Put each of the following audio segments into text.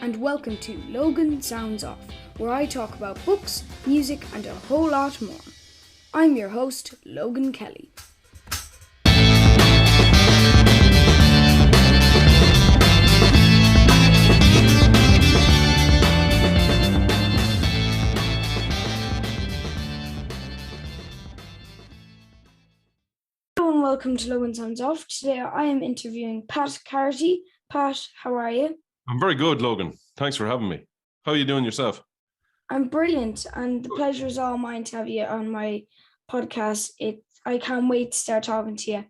and welcome to Logan Sounds Off, where I talk about books, music, and a whole lot more. I'm your host, Logan Kelly. Hello and welcome to Logan Sounds Off. Today I am interviewing Pat Carty. Pat, how are you? I'm very good, Logan. Thanks for having me. How are you doing yourself? I'm brilliant, and the pleasure is all mine to have you on my podcast. I can't wait to start talking to you.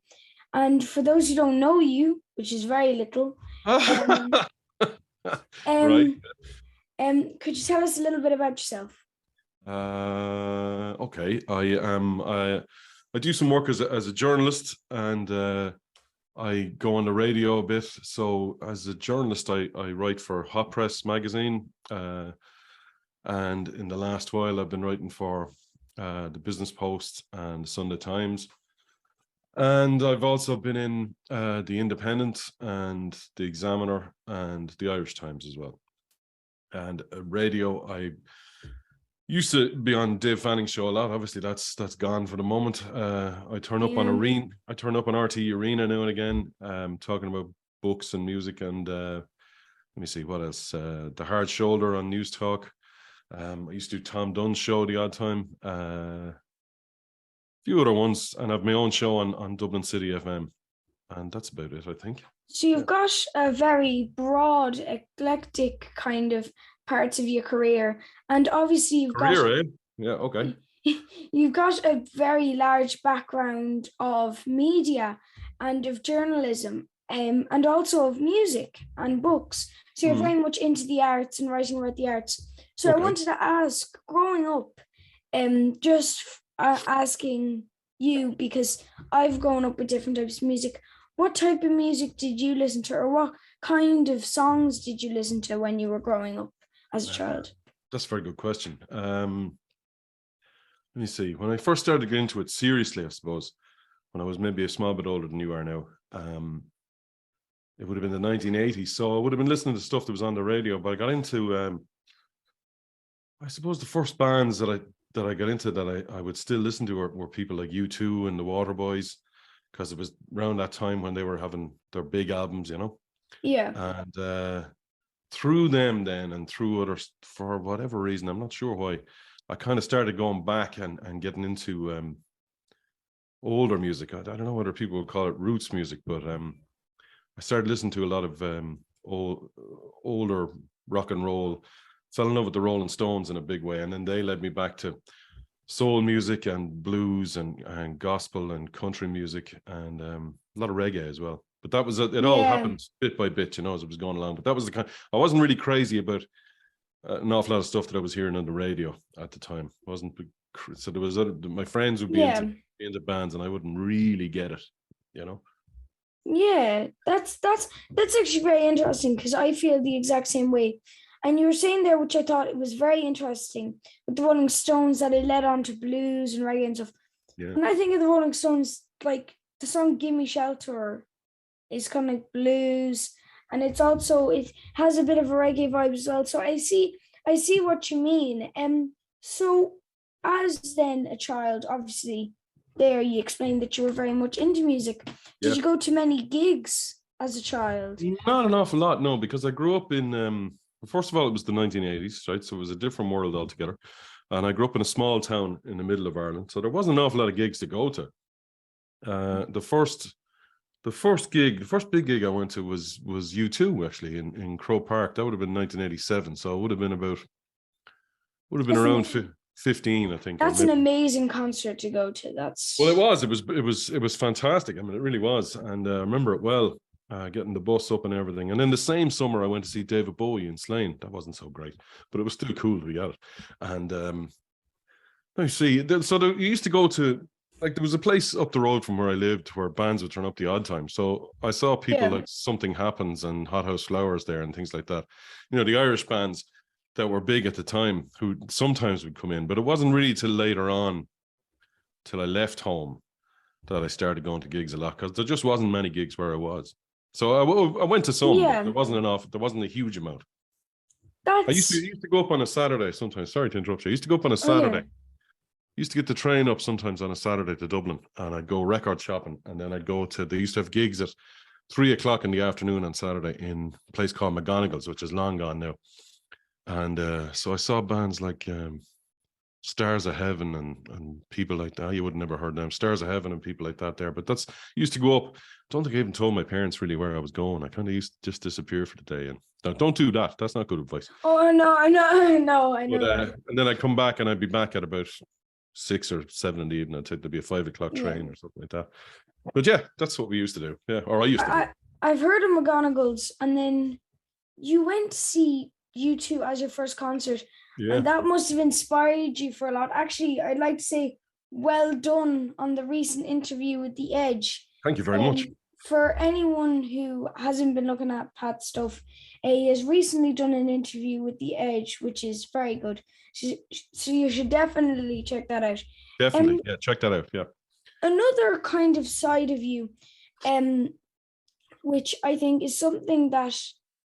And for those who don't know you, which is very little, Right. Could you tell us a little bit about yourself? Okay. I do some work as a journalist, and I go on the radio a bit. So as a journalist, I write for HotPress magazine, and in the last while I've been writing for the Business Post and the Sunday Times, and I've also been in the Independent and the Examiner and the Irish Times as well. And radio, I used to be on Dave Fanning's show a lot. Obviously, that's gone for the moment. I turn up on Arena. I turn up on RT Arena now and again, talking about books and music. And let me see what else. The Hard Shoulder on News Talk. I used to do Tom Dunn's show the odd time. A few other ones, and I have my own show on Dublin City FM, and that's about it, I think. So you've got a very broad, eclectic kind of parts of your career, and obviously you've got you've got a very large background of media and of journalism, and also of music and books. So you're very much into the arts and writing about the arts. So I wanted to ask, growing up, asking you, because I've grown up with different types of music. What type of music did you listen to, or what kind of songs did you listen to when you were growing up as a child? That's a very good question. Let me see. When I first started getting into it seriously, I suppose, when I was maybe a small bit older than you are now, it would have been the 1980s. So I would have been listening to stuff that was on the radio, but I got into, I suppose the first bands that I got into that I would still listen to were people like U2 and the Waterboys, because it was around that time when they were having their big albums, you know? Yeah. And through them then, and through others, for whatever reason, I'm not sure why, I kind of started going back and getting into older music. I don't know whether people would call it roots music, but I started listening to a lot of older rock and roll. Fell in love with the Rolling Stones in a big way, and then they led me back to soul music and blues and gospel and country music, and a lot of reggae as well. But that was it. All happened bit by bit, you know, as it was going along. But that was the kind. I wasn't really crazy about an awful lot of stuff that I was hearing on the radio at the time. I wasn't. So there was my friends would be into bands, and I wouldn't really get it, you know. Yeah, that's actually very interesting, because I feel the exact same way. And you were saying there, which I thought it was very interesting, with the Rolling Stones, that it led on to blues and reggae and stuff. Yeah. And I think of the Rolling Stones, like the song "Gimme Shelter" is kind of like blues, and it has a bit of a reggae vibe as well. So I see what you mean. So as then a child, obviously, there you explained that you were very much into music. Did you go to many gigs as a child? Not an awful lot, no, because I grew up in. First of all, it was the 1980s, right? So it was a different world altogether. And I grew up in a small town in the middle of Ireland. So there wasn't an awful lot of gigs to go to. The first big gig I went to was U2, actually, in Crow Park. That would have been 1987. So it would have been around 15, I think. That's an amazing concert to go to. It was fantastic. I mean, it really was. And I remember it well. Getting the bus up and everything. And then the same summer I went to see David Bowie in Slane. That wasn't so great, but it was still cool to be at it. And let me see. So you used to go to, like, there was a place up the road from where I lived where bands would turn up the odd time. So I saw people like Something Happens and Hot House Flowers there and things like that. You know, the Irish bands that were big at the time who sometimes would come in, but it wasn't really till later on, till I left home, that I started going to gigs a lot, because there just wasn't many gigs where I was. So I went to some, but there wasn't enough. There wasn't a huge amount. I used That's to go up on a Saturday sometimes. Sorry to interrupt you. I used to go up on a oh yeah. Saturday. Used to get the train up sometimes on a Saturday to Dublin, and I'd go record shopping, and then I'd go to. They used to have gigs at 3 o'clock in the afternoon on Saturday in a place called McGonagall's, which is long gone now. And so I saw bands like Stars of Heaven and people like that. You would have never heard them. Stars of Heaven and people like that there. But that's used to go up. Don't think I even told my parents really where I was going. I kind of used to just disappear for the day. And no, don't do that. That's not good advice. Oh no, I know, no, I know. But, and then I'd come back and I'd be back at about 6 or 7 in the evening. I'd take there'd be a 5 o'clock train or something like that. But yeah, that's what we used to do. Yeah, or I used to do. I've heard of McGonagall's, and then you went to see U2 as your first concert. Yeah. And that must have inspired you for a lot. Actually, I'd like to say well done on the recent interview with The Edge. Thank you very much. For anyone who hasn't been looking at Pat's stuff, he has recently done an interview with The Edge, which is very good. So you should definitely check that out. Definitely, yeah, check that out, yeah. Another kind of side of you, which I think is something that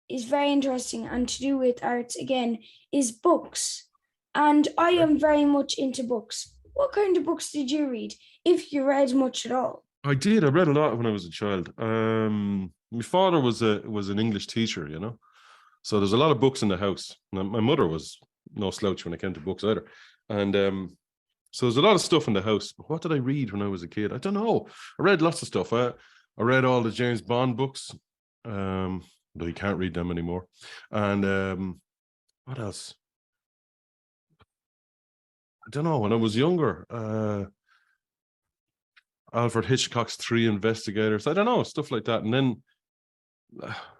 is very interesting and to do with arts again, is books. And I am very much into books. What kind of books did you read, if you read much at all? I did. I read a lot when I was a child. My father was an English teacher, you know, so there's a lot of books in the house. Now, my mother was no slouch when it came to books either, and so there's a lot of stuff in the house. But what did I read when I was a kid? I don't know. I read lots of stuff. I read all the James Bond books, though you can't read them anymore. And what else? I don't know. When I was younger, Alfred Hitchcock's Three Investigators. I don't know, stuff like that. And then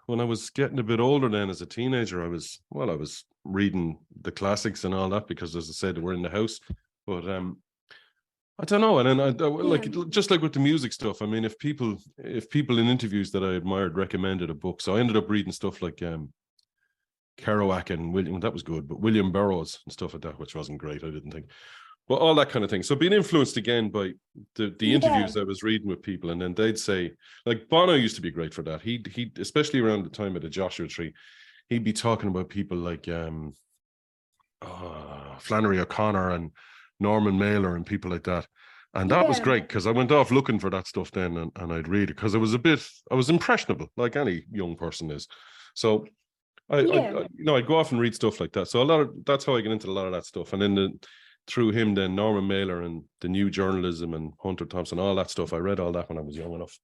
when I was getting a bit older, then as a teenager, I was reading the classics and all that because, as I said, we're in the house. But I don't know. And then like just like with the music stuff. I mean, if people in interviews that I admired recommended a book, so I ended up reading stuff like Kerouac and William. That was good, but William Burroughs and stuff like that, which wasn't great, I didn't think. But all that kind of thing. So being influenced again by the interviews I was reading with people, and then they'd say, like Bono used to be great for that. He especially around the time of the Joshua Tree, he'd be talking about people like Flannery O'Connor and Norman Mailer and people like that. And that was great because I went off looking for that stuff then, and I'd read it because I was impressionable, like any young person is. So I'd go off and read stuff like that. So that's how I get into a lot of that stuff. And then through him, then Norman Mailer and the New Journalism and Hunter Thompson, all that stuff. I read all that when I was young enough.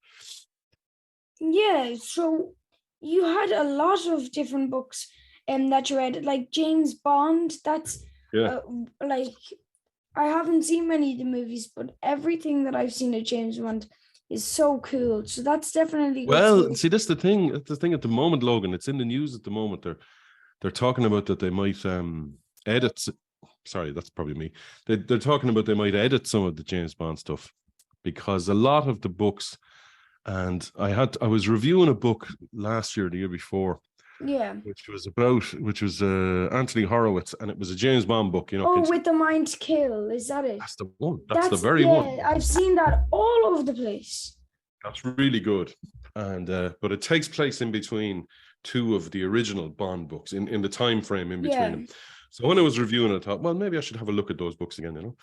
Yeah, so you had a lot of different books that you read, like James Bond. That's like I haven't seen many of the movies, but everything that I've seen of James Bond is so cool. So that's definitely well. See, that's the thing. That's the thing at the moment, Logan. It's in the news at the moment. They're talking about that they might edit. Sorry, that's probably me. They're talking about they might edit some of the James Bond stuff because a lot of the books, and I was reviewing a book last year, the year before, which was Anthony Horowitz, and it was a James Bond book. You know, With the Mind to Kill, is that it? That's the one. That's the very one. I've seen that all over the place. That's really good, and but it takes place in between two of the original Bond books in the time frame in between them. So when I was reviewing it, I thought, well, maybe I should have a look at those books again, you know.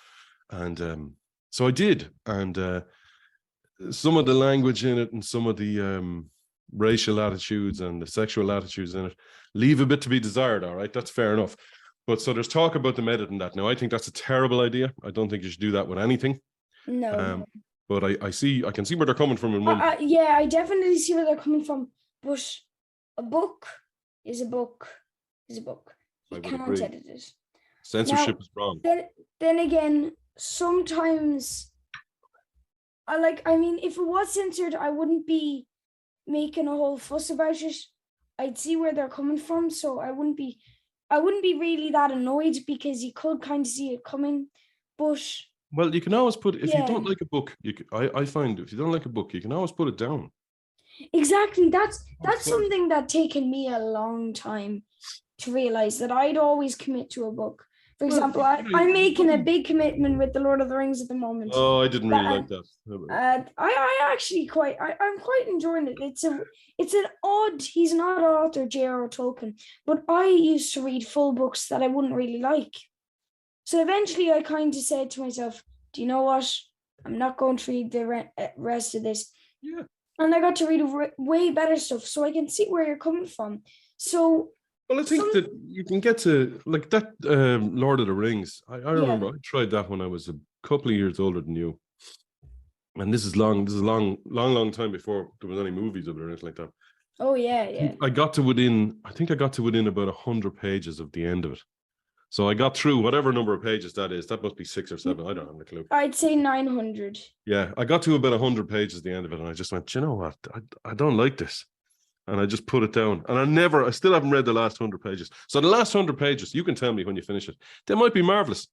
And so I did. And some of the language in it and some of the racial attitudes and the sexual attitudes in it leave a bit to be desired, all right? That's fair enough. But so there's talk about them editing that. Now, I think that's a terrible idea. I don't think you should do that with anything. No. But I can see where they're coming from in one. I definitely see where they're coming from. But a book is a book is a book. You can't edit it. Censorship is wrong. Then again, sometimes if it was censored, I wouldn't be making a whole fuss about it. I'd see where they're coming from, so I wouldn't be really that annoyed because you could kind of see it coming. But well, you can always put if you don't like a book, I find if you don't like a book, you can always put it down. Exactly. That's something that taken me a long time to realize, that I'd always commit to a book For example, I'm making a big commitment with the Lord of the Rings at the moment. Oh, I didn't really like that. I actually I'm quite enjoying it. It's an odd. He's an odd author, J.R.R. Tolkien, but I used to read full books that I wouldn't really like. So eventually, I kind of said to myself, "Do you know what? I'm not going to read the rest of this." Yeah. And I got to read way better stuff, so I can see where you're coming from. So, well, I think that you can get to like that Lord of the Rings. I remember I tried that when I was a couple of years older than you, and this is a long time before there was any movies of it or anything like that. Oh yeah. I got to within about 100 pages of the end of it. So I got through whatever number of pages that is. That must be 6 or 7. I don't have a clue. I'd say 900. Yeah, I got to about 100 pages at the end of it, and I just went, you know what? I don't like this. And I just put it down. And I still haven't read the last 100 pages. So the last 100 pages, you can tell me when you finish it. They might be marvelous.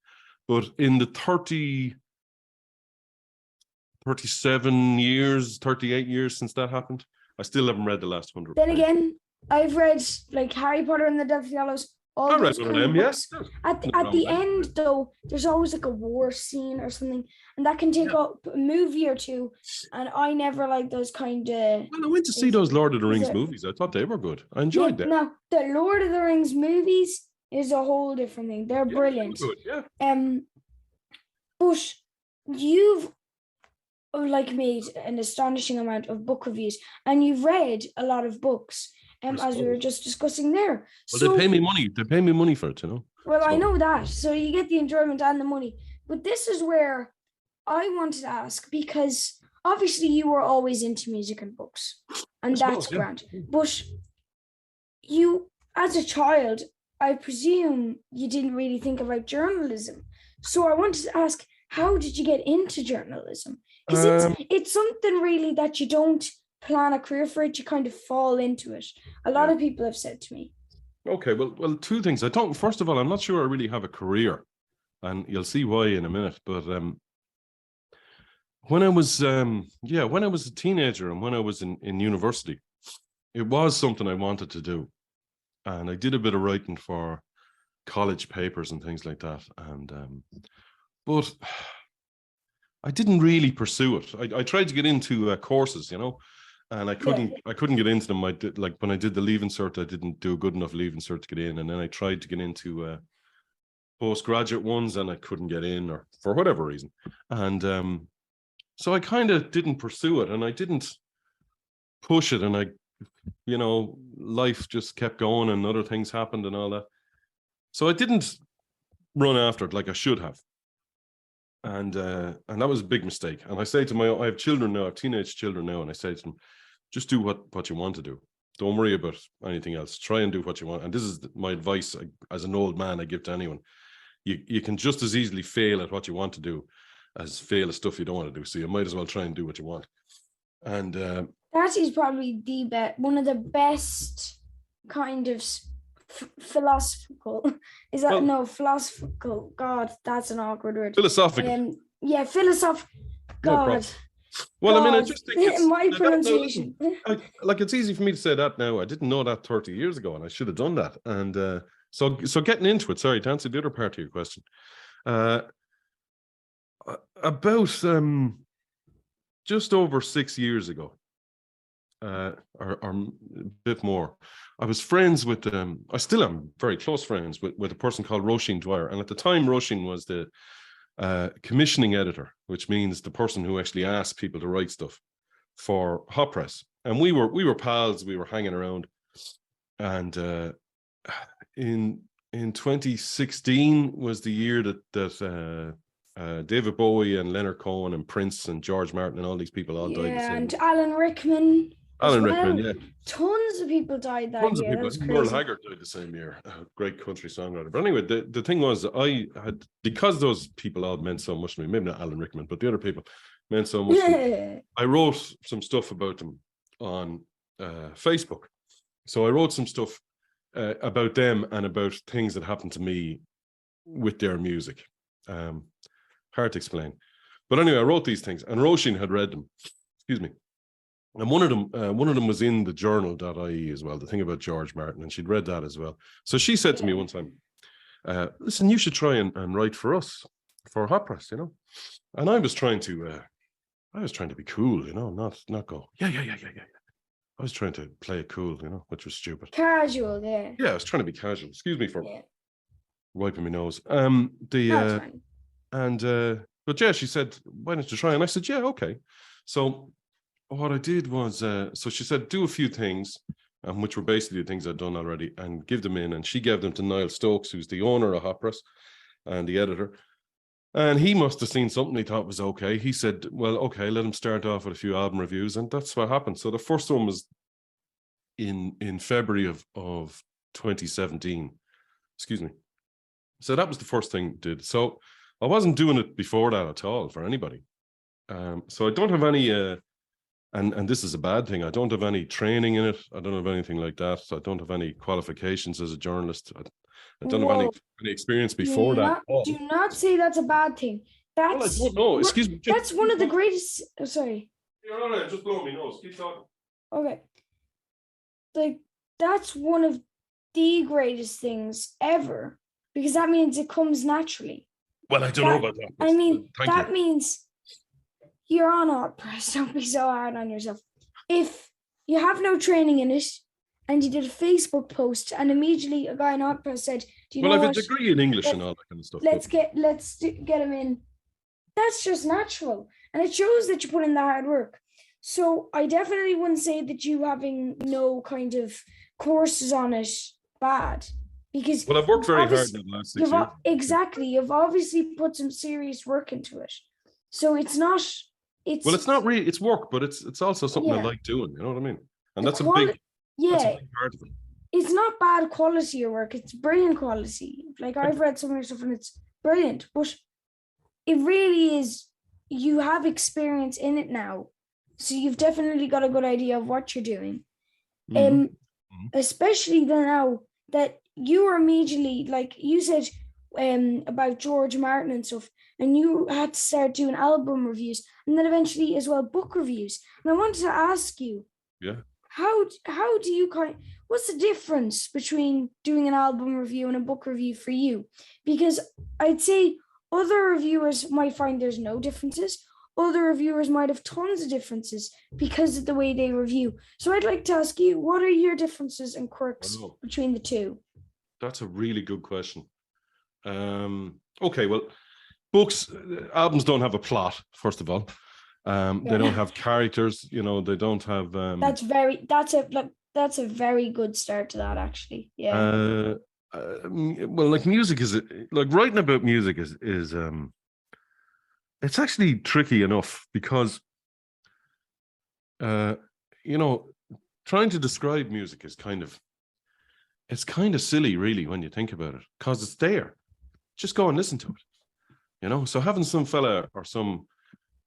But in the 37 years, 38 years since that happened, I still haven't read the last 100 Then pages. again, I've read like Harry Potter and the Deathly Hallows. I read one of them, yes. At the end, though, there's always like a war scene or something, and that can take up a movie or two. And I never like those kind of. Well, I went to see those Lord of the Rings movies. I thought they were good. I enjoyed them. Now, the Lord of the Rings movies is a whole different thing. They're brilliant. Good, yeah. But you've like made an astonishing amount of book reviews, and you've read a lot of books. As we were just discussing there. Well, so, they pay me money. They pay me money for it, you know. Well, so. I know that. So you get the enjoyment and the money. But this is where I wanted to ask, because obviously you were always into music and books, and that's grand. But you, as a child, I presume you didn't really think about journalism. So I wanted to ask, how did you get into journalism? Because it's something really that you don't plan a career for it, you kind of fall into it. A lot of people have said to me. Okay, well, two things. First of all, I'm not sure I really have a career, and you'll see why in a minute. But when I was a teenager and when I was in university, it was something I wanted to do, and I did a bit of writing for college papers and things like that. And but I didn't really pursue it. I tried to get into courses, you know. And I couldn't get into them. I did, like when I did the Leaving Cert, I didn't do a good enough Leaving Cert to get in. And then I tried to get into postgraduate ones and I couldn't get in, or for whatever reason. And so I kind of didn't pursue it and I didn't push it. And life just kept going and other things happened and all that. So I didn't run after it like I should have. And that was a big mistake. And I say to I have children now, I have teenage children now, and I say to them, just do what you want to do. Don't worry about anything else. Try and do what you want. And this is my advice as an old man I give to anyone. You can just as easily fail at what you want to do as fail at stuff you don't want to do. So you might as well try and do what you want. And that is probably one of the best kind of philosophical. Is that philosophical? God, that's an awkward word. Philosophical. Philosophical. God. No, well, I mean, I just think my pronunciation. It's easy for me to say that now. I didn't know that 30 years ago, and I should have done that. And so getting into it. Sorry, to answer the other part of your question. About just over 6 years ago, or a bit more, I was friends with I still am very close friends with a person called Roisin Dwyer, and at the time Roisin was the commissioning editor, which means the person who actually asked people to write stuff for HotPress. And we were pals. We were hanging around, and in 2016 was the year that David Bowie and Leonard Cohen and Prince and George Martin and all these people all died. Yeah, and Alan Rickman. Rickman, yeah. Tons of people died that year. Tons of people. Merle Haggard died the same year. Great country songwriter. But anyway, the thing was, because those people all meant so much to me, maybe not Alan Rickman, but the other people meant so much to me, I wrote some stuff about them on Facebook. So I wrote some stuff about them and about things that happened to me with their music. Hard to explain. But anyway, I wrote these things, and Roisin had read them. Excuse me. And one of them was in the journal.ie as well, the thing about George Martin, and she'd read that as well. So she said to me one time, listen, you should try and write for us for HotPress, you know. And I was trying to be cool, you know, not go, yeah. I was trying to play it cool, you know, which was stupid. Casual, yeah. Yeah, I was trying to be casual. Excuse me for wiping my nose. But yeah, she said, why don't you try? And I said, yeah, okay. So what I did was, so she said, do a few things, which were basically the things I'd done already, and give them in. And she gave them to Niall Stokes, who's the owner of HotPress and the editor. And he must have seen something he thought was okay. He said, well, okay, let him start off with a few album reviews. And that's what happened. So the first one was in February of 2017. Excuse me. So that was the first thing I did. So I wasn't doing it before that at all for anybody. So I don't have any, and this is a bad thing, I don't have any training in it. I don't have anything like that. I don't have any qualifications as a journalist. I don't have any experience before that. Do not say that's a bad thing. That's, well, I don't know. Excuse me. That's one of the greatest. Oh, sorry. You're all right. Just blow me nose. Keep talking. Okay. Like, that's one of the greatest things ever, because that means it comes naturally. Well, I don't know about that. I mean, that means you're on HotPress. Don't be so hard on yourself. If you have no training in it, and you did a Facebook post, and immediately a guy in HotPress said, "Do you know what? Well, I have a degree in English and all that kind of stuff. Let's get him in." That's just natural, and it shows that you put in the hard work. So I definitely wouldn't say that you having no kind of courses on it bad, because I've worked very hard in the last 6 years. Exactly, you've obviously put some serious work into it. So it's not. It's not really. It's work, but it's also something I like doing. You know what I mean? And that's a big. Yeah, that's a big part of it. It's not bad quality of work. It's brilliant quality. Like, I've read some of your stuff and it's brilliant, but it really is. You have experience in it now, so you've definitely got a good idea of what you're doing. Especially now that you were immediately, like you said, about George Martin and stuff, and you had to start doing album reviews, and then eventually as well book reviews. And I wanted to ask you, how do you what's the difference between doing an album review and a book review for you? Because I'd say other reviewers might find there's no differences. Other reviewers might have tons of differences because of the way they review. So I'd like to ask you, what are your differences and quirks between the two? That's a really good question. Okay, well, albums don't have a plot, first of all. They don't have characters, you know, they don't have that's a very good start to that, actually. Yeah. Well, like, music is like, writing about music is it's actually tricky enough, because you know, trying to describe music is kind of silly, really, when you think about it, because it's there. Just go and listen to it, you know. So having some fella or some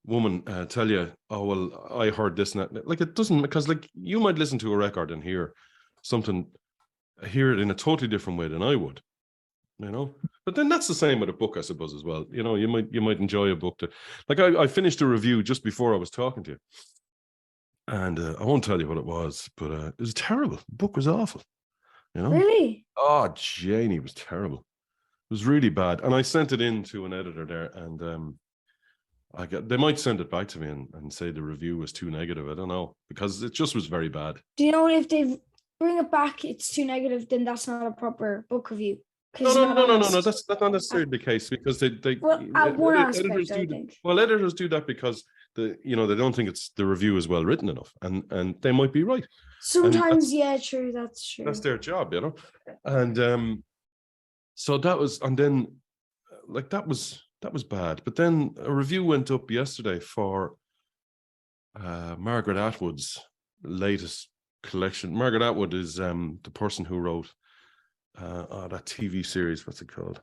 woman tell you, oh, well, I heard this and that, like, it doesn't, because, like, you might listen to a record and hear it in a totally different way than I would, you know. But then that's the same with a book, I suppose, as well. You know, you might enjoy a book like, I finished a review just before I was talking to you, and I won't tell you what it was, but it was terrible. The book was awful, you know. Really? Oh, Janie, it was terrible. It was really bad. And I sent it in to an editor there, and they might send it back to me and say the review was too negative. I don't know, because it just was very bad. Do you know, if they bring it back, it's too negative, then that's not a proper book review? No. That's not necessarily the case, because editors do that because they don't think the review is well written enough, and they might be right. Sometimes, true. That's true. That's their job, you know. And so that was, and then like that was bad. But then a review went up yesterday for Margaret Atwood's latest collection. Margaret Atwood is the person who wrote that TV series. What's it called?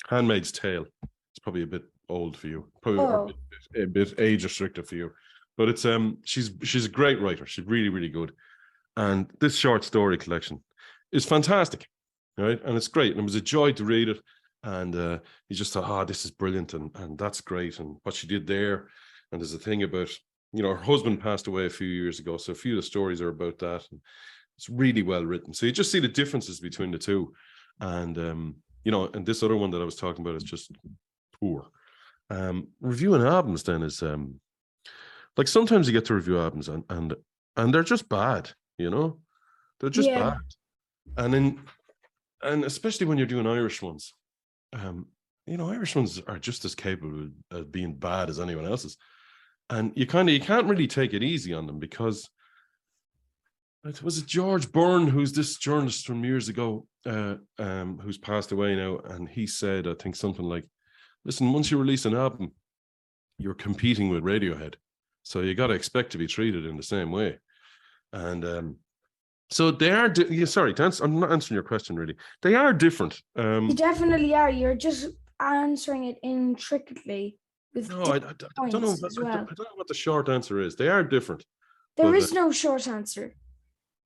Handmaid's Tale. It's probably a bit old for you, probably a bit age restricted for you. But it's she's a great writer. She's really, really good. And this short story collection is fantastic, right? And it's great. And it was a joy to read it. And you just thought, this is brilliant, and that's great, and what she did there. And there's a thing about, you know, her husband passed away a few years ago, so a few of the stories are about that. And it's really well written. So you just see the differences between the two. And and this other one that I was talking about is just poor. Reviewing albums then is like sometimes you get to review albums and they're just bad, they're just Yeah. bad. And especially when you're doing Irish ones, Irish ones are just as capable of being bad as anyone else's. And you can't really take it easy on them, because was it George Byrne, who's this journalist from years ago, who's passed away now, and he said, I think something like, listen, once you release an album, you're competing with Radiohead, so you got to expect to be treated in the same way. And so they are. Sorry, I'm not answering your question really. They are different. You definitely are. You're just answering it intricately. No, I don't know. I don't know what the short answer is. They are different. There is no short answer.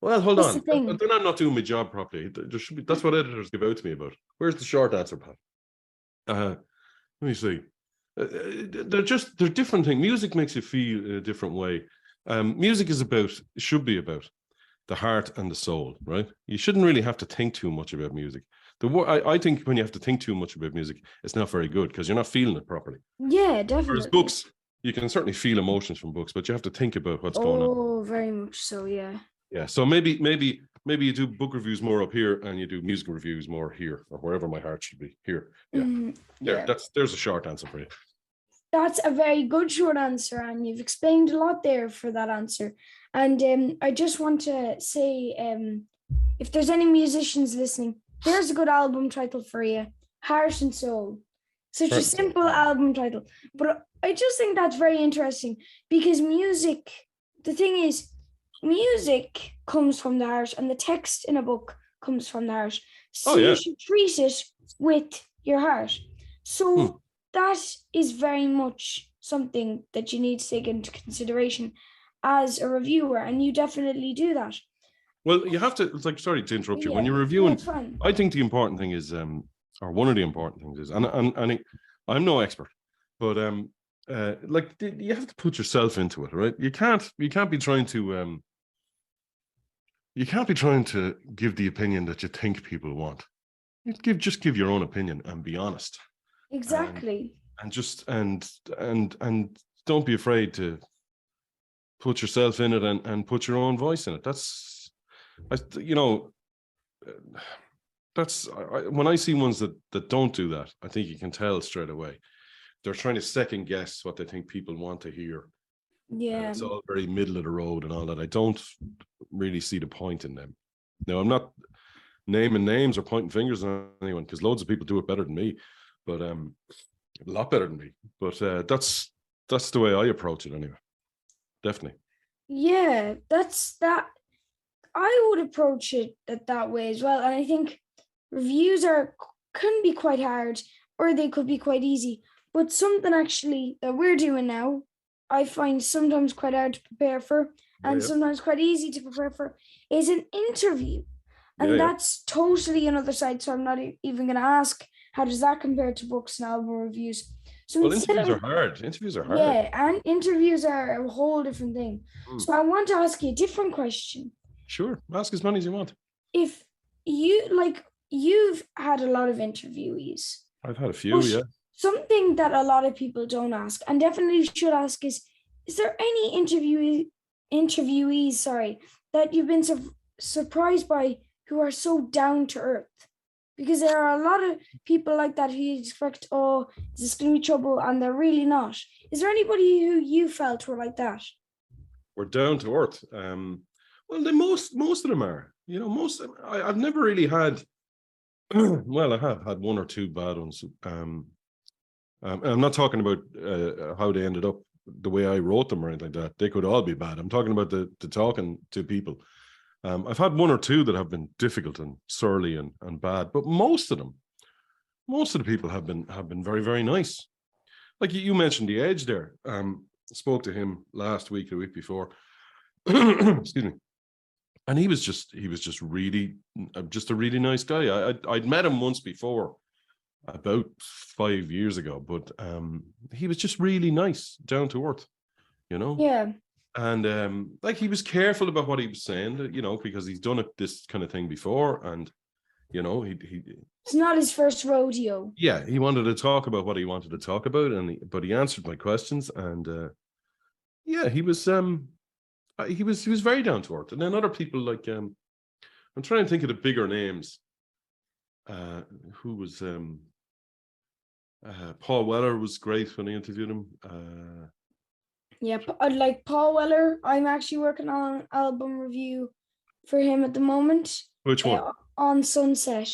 Well, hold on. Then I'm not doing my job properly. There should be. That's what editors give out to me about. Where's the short answer, Pat? Let me see. They're different things. Music makes you feel in a different way. Music should be about the heart and the soul, right? You shouldn't really have to think too much about music. I think when you have to think too much about music, it's not very good, because you're not feeling it properly. Yeah, definitely. Whereas books, you can certainly feel emotions from books, but you have to think about what's going on. Oh, very much so, yeah. Yeah, so maybe you do book reviews more up here, and you do music reviews more here, or wherever my heart should be. Here, yeah. There's a short answer for you. That's a very good short answer, and you've explained a lot there for that answer. And I just want to say, if there's any musicians listening, there's a good album title for you, Heart and Soul. Such a simple album title. But I just think that's very interesting, because music, the thing is, music comes from the heart, and the text in a book comes from the heart. So you should treat it with your heart. So that is very much something that you need to take into consideration as a reviewer, and you definitely do that. Well, you have to, sorry to interrupt you. When you're reviewing, I think the important thing is, or one of the important things is, and I'm no expert, but you have to put yourself into it, right? You can't be trying to give the opinion that you think people want. Just give your own opinion and be honest. Exactly. And don't be afraid to put yourself in it and put your own voice in it. When I see ones that don't do that, I think you can tell straight away. They're trying to second guess what they think people want to hear. Yeah. It's all very middle of the road and all that. I don't really see the point in them. Now, I'm not naming names or pointing fingers at anyone, because loads of people do it better than me, but a lot better than me. But that's the way I approach it anyway. Definitely. Yeah, that's that. I would approach it that way as well. And I think reviews can be quite hard, or they could be quite easy. But something actually that we're doing now, I find sometimes quite hard to prepare for, and sometimes quite easy to prepare for, is an interview. And that's totally another side. So I'm not even going to ask, how does that compare to books and album reviews? So interviews are hard. Interviews are hard. Yeah, and interviews are a whole different thing. So I want to ask you a different question. Sure, ask as many as you want. If you've had a lot of interviews. I've had a few, yeah. Something that a lot of people don't ask, and definitely should ask, is there any interviewees, that you've been surprised by, who are so down to earth? Because there are a lot of people like that who you expect, is this going to be trouble? And they're really not. Is there anybody who you felt were like that? We're down to earth. Well, most of them are. I've never really had. Well, I have had one or two bad ones. I'm not talking about how they ended up, the way I wrote them or anything like that. They could all be bad. I'm talking about the talking to people. I've had one or two that have been difficult and surly and bad, but most of the people have been very, very nice. Like you mentioned The Edge there. Spoke to him last week, the week before. Excuse me. And he was just really a really nice guy. I'd met him once before, about 5 years ago, but he was just really nice, down to earth, Yeah. And he was careful about what he was saying, because he's done this kind of thing before, and You know, it's not his first rodeo. Yeah, he wanted to talk about what he wanted to talk about, but he answered my questions, and yeah, he was very down to earth. And then other people like I'm trying to think of the bigger names. Who was Paul Weller was great when I interviewed him. Yeah, like Paul Weller. I'm actually working on an album review for him at the moment. Which one? On Sunset.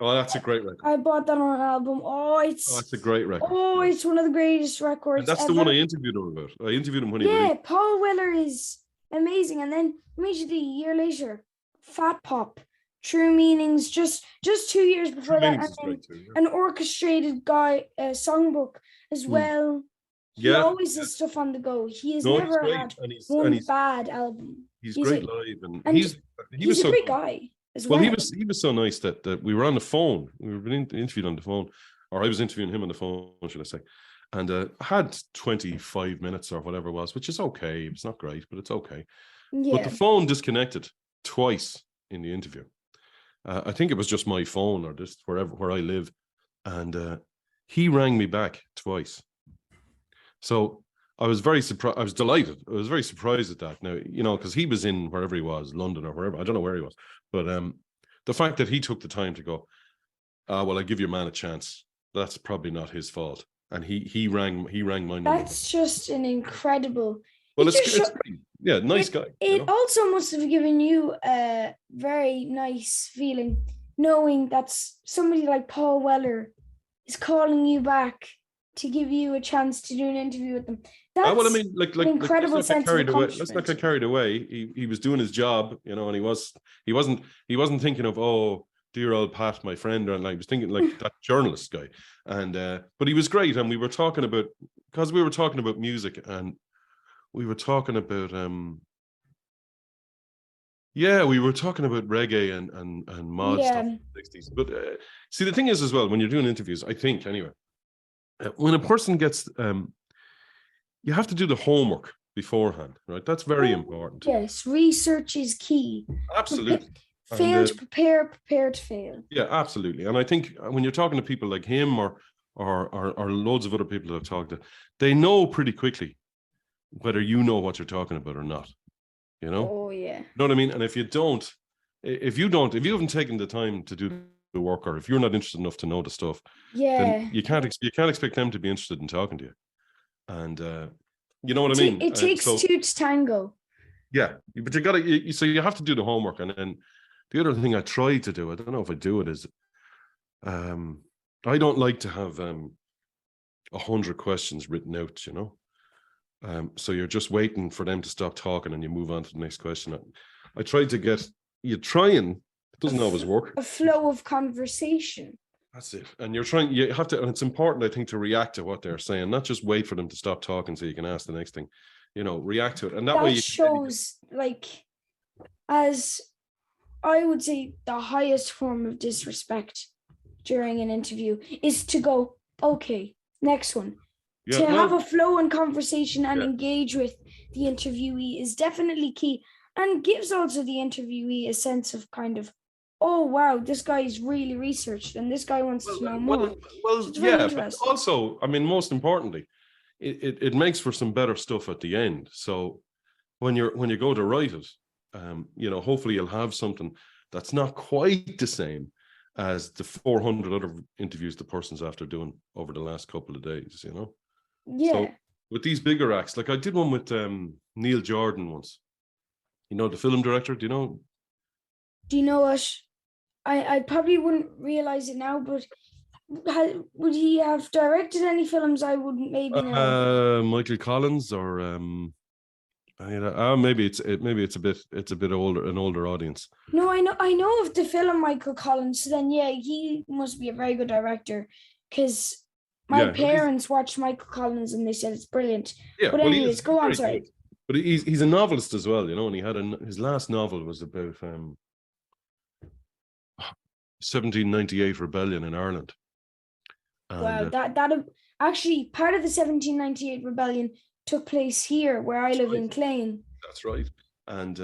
Oh, that's a great record. I bought that on an album. That's a great record. Oh, it's one of the greatest records. And that's ever. the one I interviewed him about. I interviewed him when he released. Yeah, Paul Weller is amazing. And then immediately a year later, Fat Pop, True Meanings, just 2 years before that, and then an orchestrated songbook as well. He always has stuff on the go. He has never had one bad album. He's great live, and he's a great guy as well. Well, he was so nice that we were on the phone. We were being interviewed on the phone, or I was interviewing him on the phone, should I say? And I had 25 minutes or whatever it was, which is okay. It's not great, but it's okay. Yeah. But the phone disconnected twice in the interview. I think it was just my phone or just where I live, and he rang me back twice. So I was very surprised. I was delighted. I was very surprised at that. Now, you know, because he was in wherever he was, London or wherever. I don't know where he was. But the fact that he took the time to go, well, I give your man a chance. That's probably not his fault. And he rang my number. That's just an incredible. Well, it's great. Yeah, nice guy. It also must have given you a very nice feeling knowing that somebody like Paul Weller is calling you back to give you a chance to do an interview with them. That's well, I mean, like an incredible sense of accomplishment. Let's not get carried away. He was doing his job, you know, and he wasn't thinking of, oh, dear old Pat, my friend, and he was thinking like that journalist guy. And but he was great, and we were talking about music, and we were talking about we were talking about reggae and mod stuff in the 60s. But see, the thing is as well, when you're doing interviews, I think anyway, when a person gets you have to do the homework beforehand, right? That's very important. Yes, research is key. Absolutely. Fail to prepare, prepare to fail. Yeah, absolutely. And I think when you're talking to people like him or loads of other people that I've talked to, they know pretty quickly whether you know what you're talking about or not. You know? Oh yeah. You know what I mean? And if you haven't taken the time to do the work, or if you're not interested enough to know the stuff, then you can't expect them to be interested in talking to you. And you know what I mean? It takes two to tango. Yeah, but so you have to do the homework. And then the other thing I try to do, I don't know if I do it, is I don't like to have 100 questions written out, you know. So you're just waiting for them to stop talking and you move on to the next question. I try to get it doesn't always work. A flow of conversation. That's it. And you have to, and it's important, I think, to react to what they're saying, not just wait for them to stop talking so you can ask the next thing. You know, react to it. And that way shows, like, as I would say, the highest form of disrespect during an interview is to go, okay, next one. Yeah, have a flow in conversation and engage with the interviewee is definitely key, and gives also the interviewee a sense of kind of, oh wow, this guy is really researched and this guy wants to know more. Well, yeah, but also, I mean, most importantly, it makes for some better stuff at the end. So when you go to write it, you know, hopefully you'll have something that's not quite the same as the 400 other interviews the person's after doing over the last couple of days, you know? Yeah. So with these bigger acts, like I did one with Neil Jordan once. You know, the film director, do you know? Do you know what? I probably wouldn't realize it now, but would he have directed any films I wouldn't maybe know? Michael Collins, or maybe it's a bit older, an older audience. No, I know of the film Michael Collins. So then, yeah, he must be a very good director, because my parents watched Michael Collins and they said it's brilliant. Yeah, but anyways, go on, sorry. Good. But he's a novelist as well, you know, and he had his last novel was about 1798 rebellion in Ireland. And, wow, that actually part of the 1798 rebellion took place here where I live in Clane. That's right. And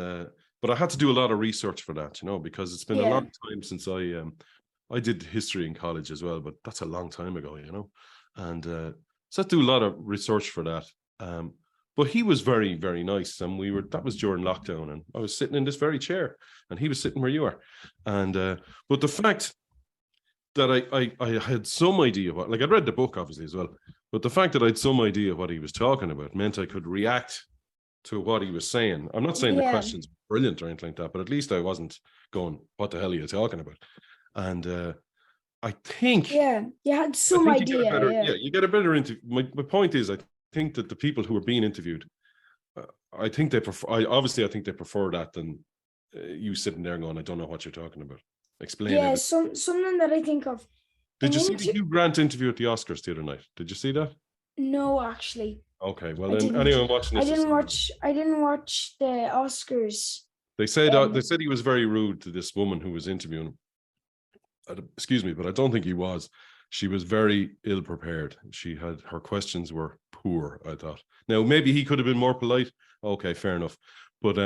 but I had to do a lot of research for that, because it's been a Yeah. long time since I did history in college as well, but that's a long time ago, and so I had to do a lot of research for that. But he was very, very nice, and that was during lockdown, and I was sitting in this very chair, and he was sitting where you are, and but the fact that I had some idea what, like, I'd read the book obviously as well, but the fact that I had some idea what he was talking about meant I could react to what he was saying. I'm not saying the questions were brilliant or anything like that, but at least I wasn't going, "What the hell are you talking about?" And I think you had some idea. You get a better interview. My point is, I think that the people who are being interviewed, I think they prefer. I think they prefer that than you sitting there going, "I don't know what you're talking about." Explain. Yeah, something that I think of. Did you see the Hugh Grant interview at the Oscars the other night? Did you see that? No, actually. Okay, well then anyone watching this, I didn't watch the Oscars. They said he was very rude to this woman who was interviewing him. Excuse me, but I don't think he was. She was very ill prepared. Her questions were poor, I thought. Now maybe he could have been more polite. Okay, fair enough. But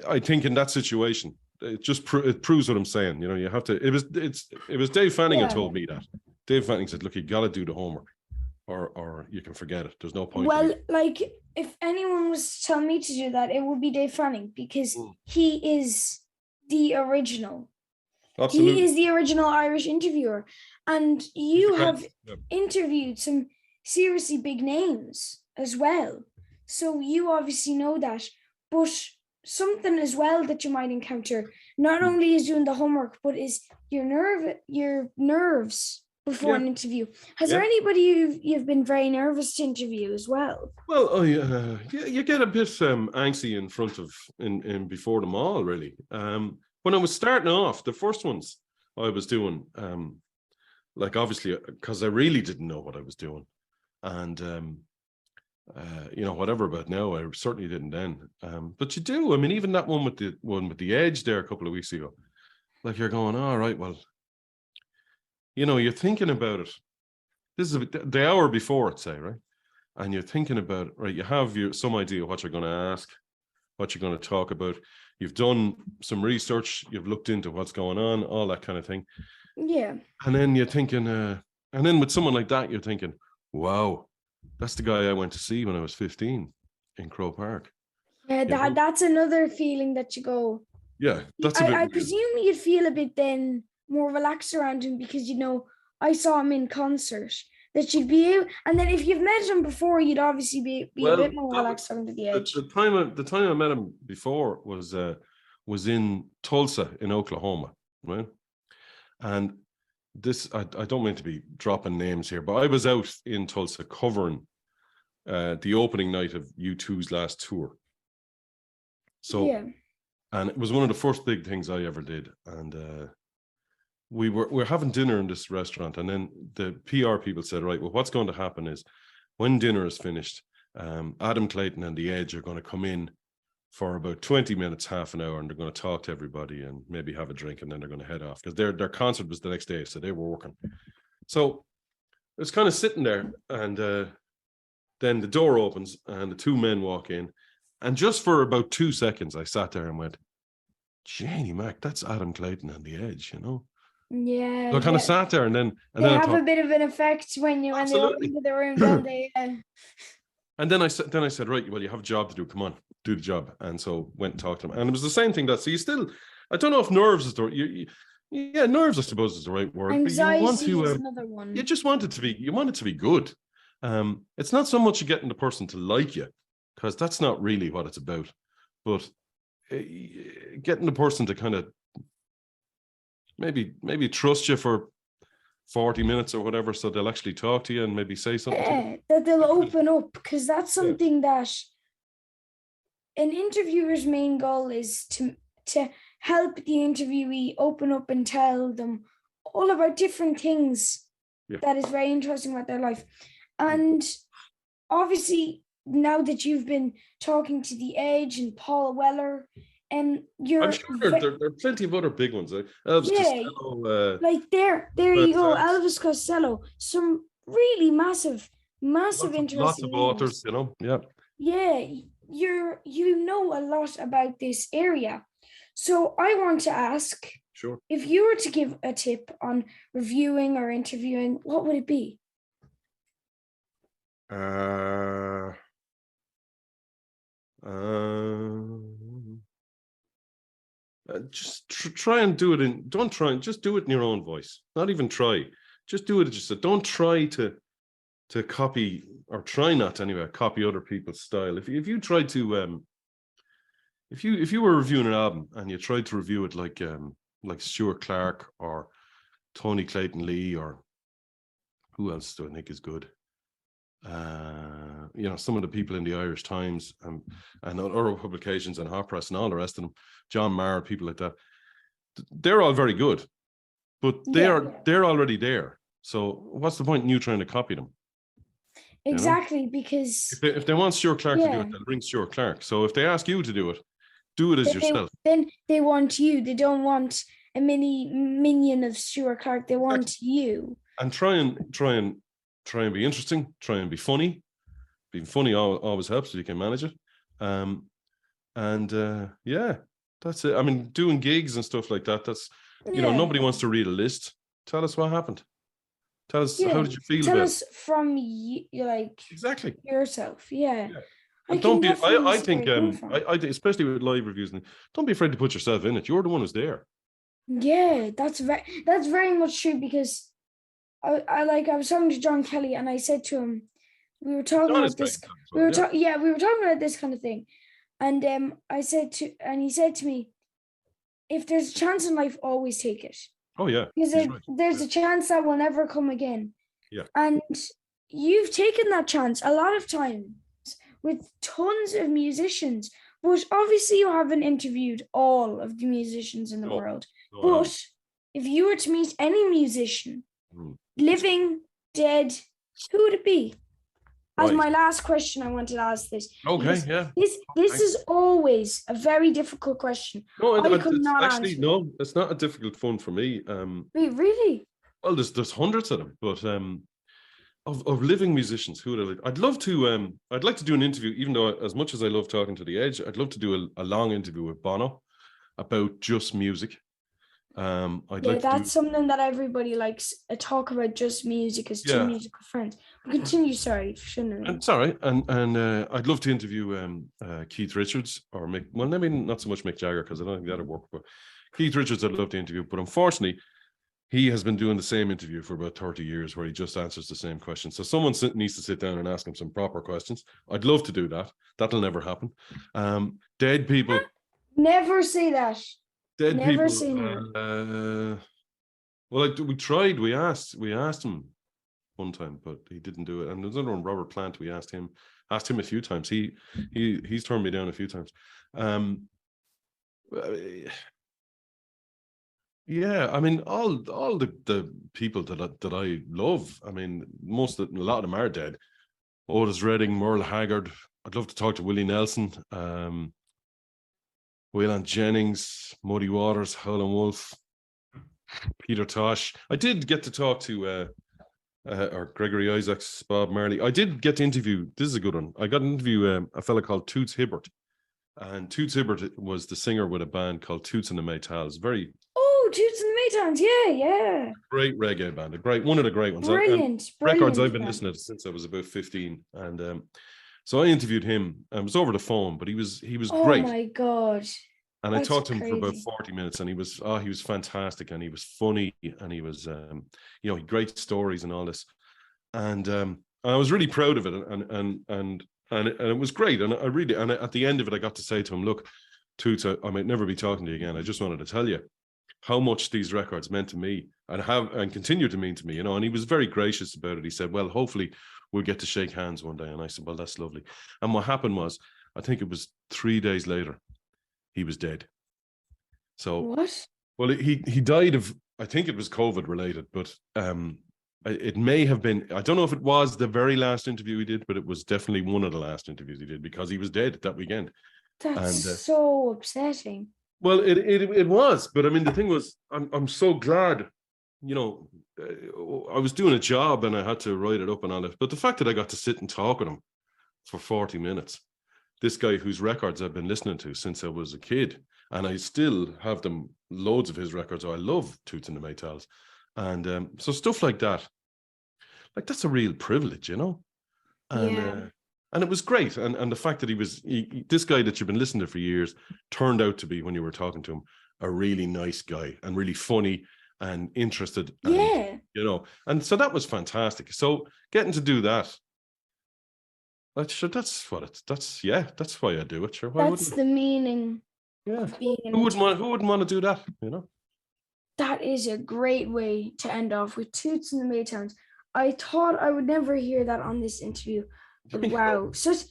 I think in that situation, it just proves what I'm saying. You have to. It was Dave Fanning who told me that. Dave Fanning said, "Look, you got to do the homework, or you can forget it. There's no point." Well, like, if anyone was to tell me to do that, it would be Dave Fanning, because he is the original. Absolutely. He is the original Irish interviewer, and you have interviewed some seriously big names as well. So you obviously know that, but something as well that you might encounter not only is doing the homework, but is your nerves before an interview. Has there anybody you've been very nervous to interview as well? Well, you get a bit angsty in front of in before them all, really. When I was starting off, the first ones I was doing, like, obviously, because I really didn't know what I was doing, and whatever about now, I certainly didn't then. But you do. I mean, even that one with the Edge there a couple of weeks ago, like, you're going, all right, well, you're thinking about it. This is the hour before it, say, right? And you're thinking about it, right? You have some idea what you're going to ask, what you're going to talk about. You've done some research, you've looked into what's going on, all that kind of thing. Yeah. And then you're thinking, and then with someone like that, you're thinking, wow, that's the guy I went to see when I was 15 in Croke Park. Yeah, that's another feeling that you go. Yeah, that's I presume you'd feel a bit then more relaxed around him, because I saw him in concert. That you'd be able, and then if you've met him before, you'd obviously be a bit more relaxed under the Edge. The time I met him before was in Tulsa in Oklahoma, right? And this, I don't mean to be dropping names here, but I was out in Tulsa covering the opening night of U2's last tour. So, and it was one of the first big things I ever did, and we're having dinner in this restaurant, and then the PR people said, right, well, what's going to happen is when dinner is finished, Adam Clayton and the Edge are going to come in for about 20 minutes, half an hour, and they're going to talk to everybody and maybe have a drink, and then they're going to head off, because their concert was the next day, so they were working. So I was kind of sitting there, and then the door opens and the two men walk in, and just for about 2 seconds I sat there and went, Janie Mac, that's Adam Clayton and the Edge, Yeah. So I kind of sat there, and then they have a bit of an effect when they walk into the room, don't they? And then I said, right, well, you have a job to do. Come on, do the job. And so went and talked to him, and it was the same thing. So you still, I don't know if nerves is nerves, I suppose, is the right word. Anxiety is another one. You just want it to be good. It's not so much getting the person to like you, because that's not really what it's about, but getting the person to kind of maybe trust you for 40 minutes or whatever, so they'll actually talk to you and maybe say something. Yeah, that they'll open up, because that's something that an interviewer's main goal is to help the interviewee open up and tell them all about different things that is very interesting about their life. And obviously, now that you've been talking to the Edge and Paul Weller, and I'm sure there are plenty of other big ones. Elvis Costello, like there you go, Elvis Costello. Some really massive, interesting lots of authors, Yeah, you know a lot about this area. So I want to ask, Sure. if you were to give a tip on reviewing or interviewing, what would it be? Just try and do it don't try and just do it in your own voice. Not even try. Just do it. Just don't try to copy, or try not anyway, copy other people's style. If you try to if you were reviewing an album and you tried to review it like Stuart Clark or Tony Clayton Lee, or who else do I think is good? Some of the people in the Irish Times and other publications and HotPress and all the rest of them, John Maher, people like that, they're all very good, but they're already there. So what's the point in you trying to copy them? Exactly, because if they want Stuart Clark to do it, they'll bring Stuart Clark. So if they ask you to do it as yourself. Then they want you. They don't want a minion of Stuart Clark. They want you. And try and be interesting. Try and be funny. Being funny always helps if you can manage it. That's it. I mean, doing gigs and stuff like that. That's nobody wants to read a list. Tell us what happened. Tell us how did you feel about it. Tell us from exactly yourself. Yeah. Don't be. I think especially with live reviews, don't be afraid to put yourself in it. You're the one who's there. Yeah, that's very much true, because I was talking to John Kelly and I said to him, we were talking about this. We were talking about this kind of thing, and he said to me, if there's a chance in life, always take it. Oh yeah, because there's a chance that will never come again. Yeah, and you've taken that chance a lot of times with tons of musicians, but obviously you haven't interviewed all of the musicians in the world. But if you were to meet any musician, living, dead, who would it be? As my last question, I wanted to ask this. Okay, yeah. This is always a very difficult question. No, it's not a difficult one for me. Wait, really? Well, there's hundreds of them, but of living musicians, who would I like? I'd like to do an interview, even though as much as I love talking to The Edge, I'd love to do a long interview with Bono about just music. That's something that everybody likes, a talk about just music as two musical friends. But continue, sorry. It's all right. And I'd love to interview Keith Richards or maybe not so much Mick Jagger, because I don't think that'd work, but Keith Richards I'd love to interview. But unfortunately, he has been doing the same interview for about 30 years where he just answers the same question. So someone needs to sit down and ask him some proper questions. I'd love to do that. That'll never happen. Dead people. Never say that. Dead never people. Say never. We tried. We asked him one time, but he didn't do it. And there's another one, Robert Plant. We asked him a few times. He's turned me down a few times. Yeah, I mean, all the people that I love. I mean, a lot of them are dead. Otis Redding, Merle Haggard. I'd love to talk to Willie Nelson, Waylon Jennings, Muddy Waters, Howlin' Wolf, Peter Tosh. I did get to talk to or Gregory Isaacs, Bob Marley. I did get to interview. This is a good one. I got to interview a fella called Toots Hibbert, and Toots Hibbert was the singer with a band called Toots and the Maytals. Toots and the Maytals, yeah. Great reggae band, one of the great ones. Brilliant records I've been listening to since I was about 15, and so I interviewed him. It was over the phone, but he was great. Oh my god! And I talked to him for about 40 minutes, and he was fantastic, and he was funny, and he was he had great stories and all this, and I was really proud of it, and it was great, and at the end of it, I got to say to him, look, Toots, I might never be talking to you again. I just wanted to tell you how much these records meant to me and continue to mean to me, and he was very gracious about it. He said, well, hopefully we'll get to shake hands one day. And I said, well, that's lovely. And what happened was, I think it was 3 days later, he was dead. So what? Well, he died of, I think it was COVID related, but it may have been, I don't know if it was the very last interview he did, but it was definitely one of the last interviews he did, because he was dead that weekend. That's so upsetting. Well, it was, but I mean, the thing was, I'm so glad, I was doing a job and I had to write it up and all that. But the fact that I got to sit and talk with him for 40 minutes, this guy whose records I've been listening to since I was a kid, and I still have them, loads of his records. I love Toots and the Maytals. And so stuff like that, like that's a real privilege, And and it was great. And the fact that this guy that you've been listening to for years turned out to be, when you were talking to him, a really nice guy and really funny and interested. And, and so that was fantastic. So getting to do that, that's why I do it. Sure. Why that's the meaning. Yeah. Who wouldn't want to do that? That is a great way to end off with Toots and the Maytals. I thought I would never hear that on this interview. But wow, such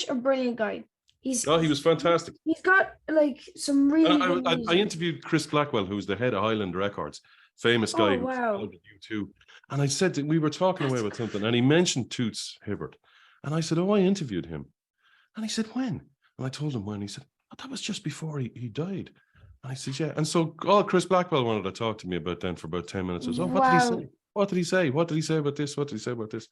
a brilliant guy. He was fantastic. He's got like some really. I interviewed Chris Blackwell, who's the head of Highland Records, famous guy. Oh, wow. With you too. And I said that we were talking away about something, and he mentioned Toots Hibbert, and I said, "Oh, I interviewed him," and he said, "When?" And I told him when. He said, "Oh, that was just before he died." And I said, "Yeah." And so all Chris Blackwell wanted to talk to me about then for about 10 minutes was, "Oh, what did he say? What did he say? What did he say about this? What did he say about this?"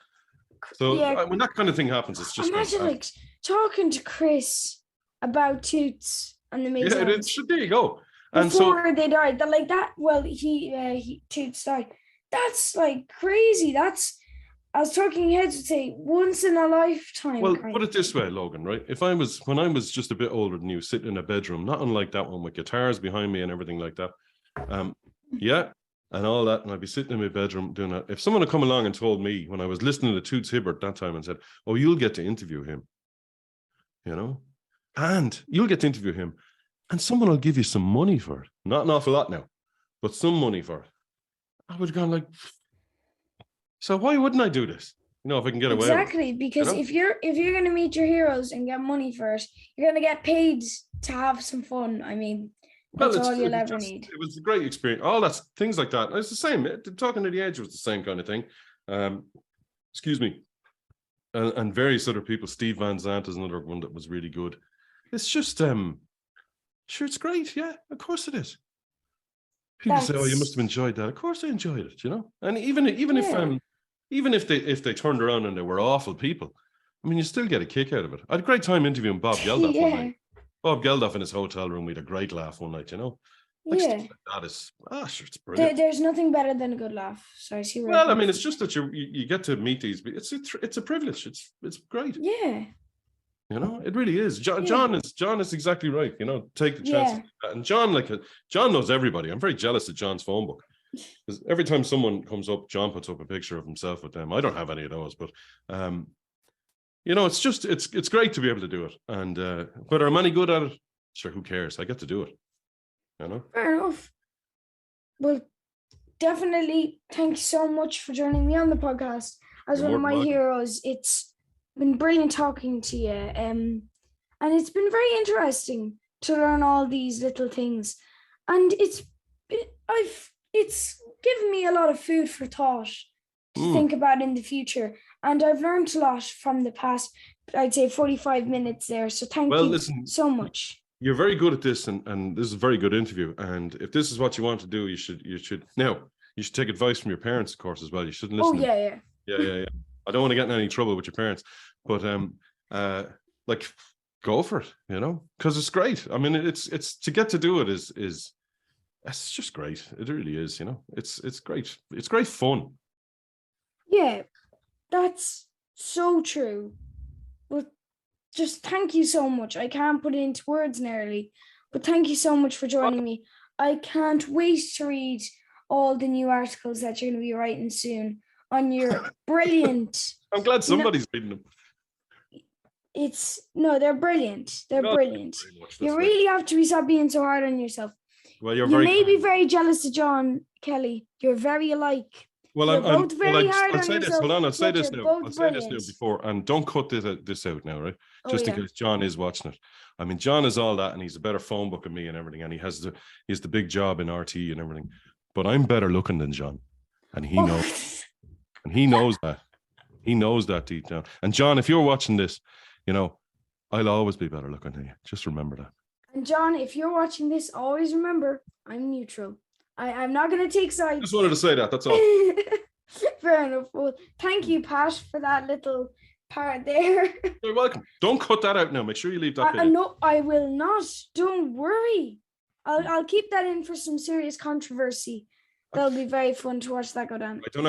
So when that kind of thing happens, it's just imagine like talking to Chris about Toots and the Maytals. Yeah, there you go. And before they died, that like that. Well, he Toots died. That's like crazy. That's, as Talking Heads would say, once in a lifetime. Well, put it this way, Logan, right? When I was just a bit older than you, sitting in a bedroom, not unlike that one with guitars behind me and everything like that. And all that, and I'd be sitting in my bedroom doing that. If someone had come along and told me when I was listening to Toots Hibbert that time and said, "Oh, you'll get to interview him, and you'll get to interview him, and someone will give you some money for it, not an awful lot now, but some money for it," I would have gone like, so why wouldn't I do this? If I can get away with it. Exactly, because if you're going to meet your heroes and get money for it, you're going to get paid to have some fun. I mean, that's all you'll ever need. It was a great experience. All that, things like that. It's the same. Talking to the Edge was the same kind of thing. Excuse me. And various other people. Steve Van Zandt is another one that was really good. It's just, sure, it's great. Yeah, of course it is. People say, "Oh, you must have enjoyed that." Of course I enjoyed it, And even if they turned around and they were awful people, I mean, you still get a kick out of it. I had a great time interviewing Bob Geldof one night. Bob Geldof in his hotel room, we had a great laugh one night, Stuff like that is, sure, it's brilliant. There's nothing better than a good laugh. So I see. Well, I mean, it's just that you get to meet these. It's a privilege. It's great. Yeah. It really is. John is exactly right. Take the chance. Yeah. And John knows everybody. I'm very jealous of John's phone book, because every time someone comes up, John puts up a picture of himself with them. I don't have any of those, but it's great to be able to do it. And whether I'm any good at it, sure, who cares? I get to do it. Fair enough. Well, definitely thank you so much for joining me on the podcast as one of my heroes. It's been brilliant talking to you, and it's been very interesting to learn all these little things, and it's given me a lot of food for thought to think about in the future, and I've learned a lot from the past, I'd say 45 minutes there, so thank you so much. You're very good at this, and this is a very good interview, and if this is what you want to do, you should take advice from your parents, of course, as well. You shouldn't listen. Yeah. I don't want to get in any trouble with your parents, but go for it, because it's great. I mean, it's to get to do it is it's just great. It really is, it's great. It's great fun. Yeah, that's so true. Well, just thank you so much. I can't put it into words nearly, but thank you so much for joining me. I can't wait to read all the new articles that you're going to be writing soon on your brilliant. I'm glad somebody's reading them. They're brilliant. They're brilliant. You really have to stop being so hard on yourself. Well, you may be very jealous of John Kelly. You're very alike. Well, I'll say this. Hold on, I'll say this now. I'll say this now before, and don't cut this out now, right? Just in case John is watching it. I mean, John is all that, and he's a better phone book than me and everything, and he has the big job in RT and everything. But I'm better looking than John, and he knows, and he knows that. He knows that deep down. And John, if you're watching this, I'll always be better looking than you. Just remember that. And John, if you're watching this, always remember, I'm neutral. I'm not going to take sides. Just wanted to say that. That's all. Fair enough. Well, thank you, Pat, for that little part there. You're welcome. Don't cut that out now. Make sure you leave that bit in. No, I will not. Don't worry. I'll keep that in for some serious controversy. That'll be very fun to watch that go down. I don't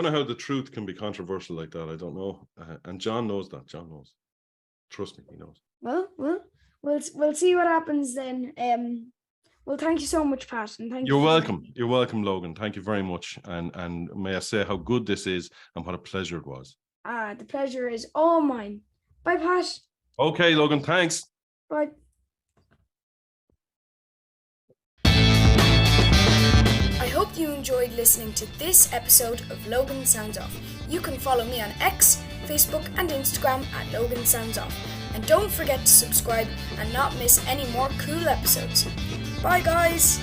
know how the truth can be controversial like that. I don't know. And John knows that. John knows. Trust me, he knows. Well, we'll see what happens then. Well, thank you so much, Pat, and thank you. You're welcome. You're welcome, Logan. Thank you very much. And may I say how good this is and what a pleasure it was. The pleasure is all mine. Bye, Pat. Okay, Logan. Thanks. Bye. I hope you enjoyed listening to this episode of Logan Sounds Off. You can follow me on X, Facebook and Instagram at Logan Sounds Off. And don't forget to subscribe and not miss any more cool episodes. Bye guys!